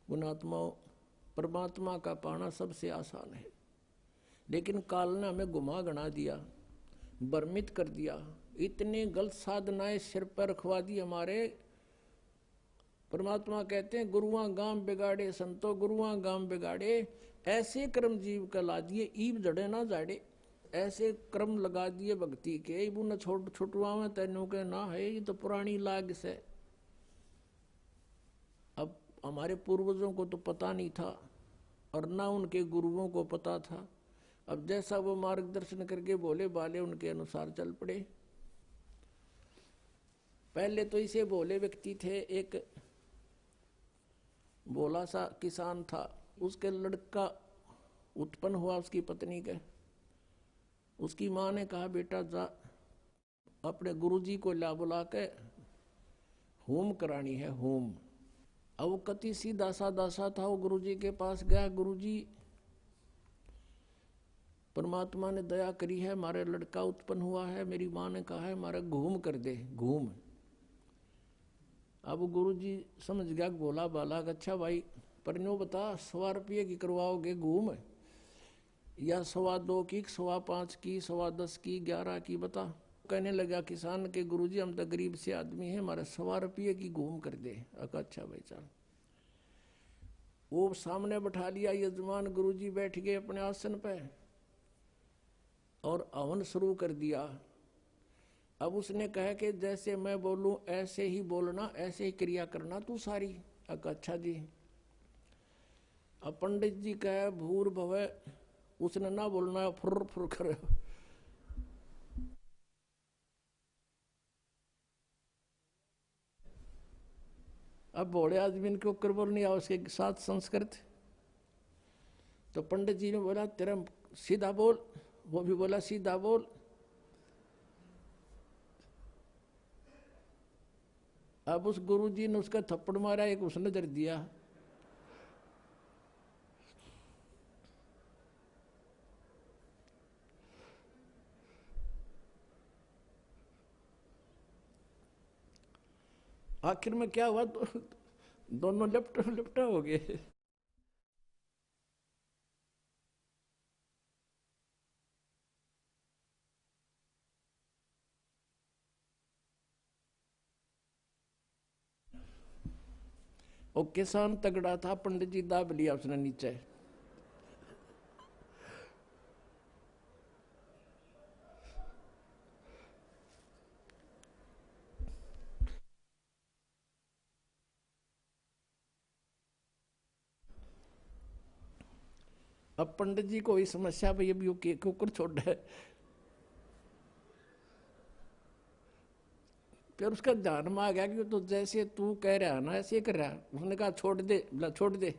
गुणात्माओं, परमात्मा का पाना सबसे आसान है, लेकिन काल ने हमें गुमा गणा दिया, भ्रमित कर दिया, इतनी गलत साधनाएं सिर पर रखवा दी हमारे। परमात्मा कहते हैं गुरुआं गांव बिगाड़े संतो गुरुआं गांव बिगाड़े, ऐसे कर्म जीव का ला दिए ईब जड़े ना जाड़े। ऐसे कर्म लगा दिए भक्ति के, इबू न छुटवा में तेनों के ना है, ये तो पुरानी लाग से। अब हमारे पूर्वजों को तो पता नहीं था और ना उनके गुरुओं को पता था। अब जैसा वो मार्गदर्शन करके बोले बाले उनके अनुसार चल पड़े। पहले तो इसे भोले व्यक्ति थे, एक भोला सा किसान था, उसके लड़का उत्पन्न हुआ उसकी पत्नी के। उसकी माँ ने कहा बेटा जा अपने गुरुजी को ला बुला के होम करानी है, होम। अब वो कति सीधा साधा सा था, वो गुरुजी के पास गया, गुरुजी परमात्मा ने दया करी है, हमारे लड़का उत्पन्न हुआ है, मेरी माँ ने कहा है हमारा घूम कर दे, घूम। अब गुरुजी समझ गया बोला बाला अच्छा भाई पर नो बता 100 रुपये की करवाओगे घूम, या 2.25 की, 5.25 की, 10.25 की, 11 की, बता। कहने लगा किसान के गुरुजी हम तो गरीब से आदमी हैं, हमारे 100 रुपये की घूम कर दे। अच्छा भाई चल। वो सामने बैठा लिया यजमान, गुरुजी बैठ गए अपने आसन पे और हवन शुरू कर दिया। अब उसने कहा कि जैसे मैं बोलूं ऐसे ही बोलना, ऐसे ही क्रिया करना तू सारी। अच्छा जी। अब पंडित जी कहे भूर भवे, उसने ना बोलना फुर फुर करे। अब भोले आदमी के ऊपर बोलनी आ उसके साथ संस्कृत। तो पंडित जी ने बोला तेरा सीधा बोल, वो भी बोला सीधा बोल। अब उस गुरुजी ने उसका थप्पड़ मारा, एक उसने दर दिया। आखिर में क्या हुआ, दोनों लिपटा हो गए। और किसान तगड़ा था, पंडित जी दाब लिया उसने नीचे। अब पंडित जी को ही समस्या भाई अभी के कुकर छोड़ है। फिर उसका ध्यान में आ गया कि तो जैसे तू कह रहा है ना ऐसे ही कर रहा है। उसने कहा छोड़ दे, बोला छोड़ दे।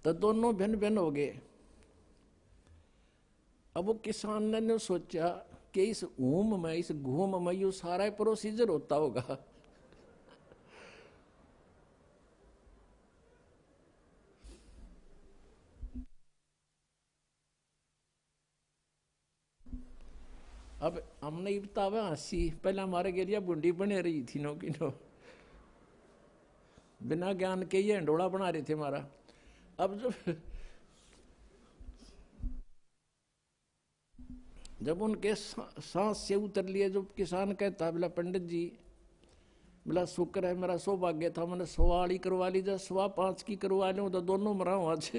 तो दोनों भिन्न भिन्न हो गए। अब वो किसान ने सोचा कि इस ऊम में, इस घूम में यू सारा प्रोसीजर होता होगा। अब हमने बतावा हंसी, पहले हमारे गेलिया बुंडी बने रही थी नो की नो, बिना ज्ञान के ये हंडोला बना रहे थे हमारा। अब जब उनके सांस से उतर लिए, जो किसान कहता बोला पंडित जी, बोला शुक्र है मेरा सौभाग्य था, मैंने 100 वाली करवा ली, जब 5.25 की करवा लूं तो दोनों मरा आज।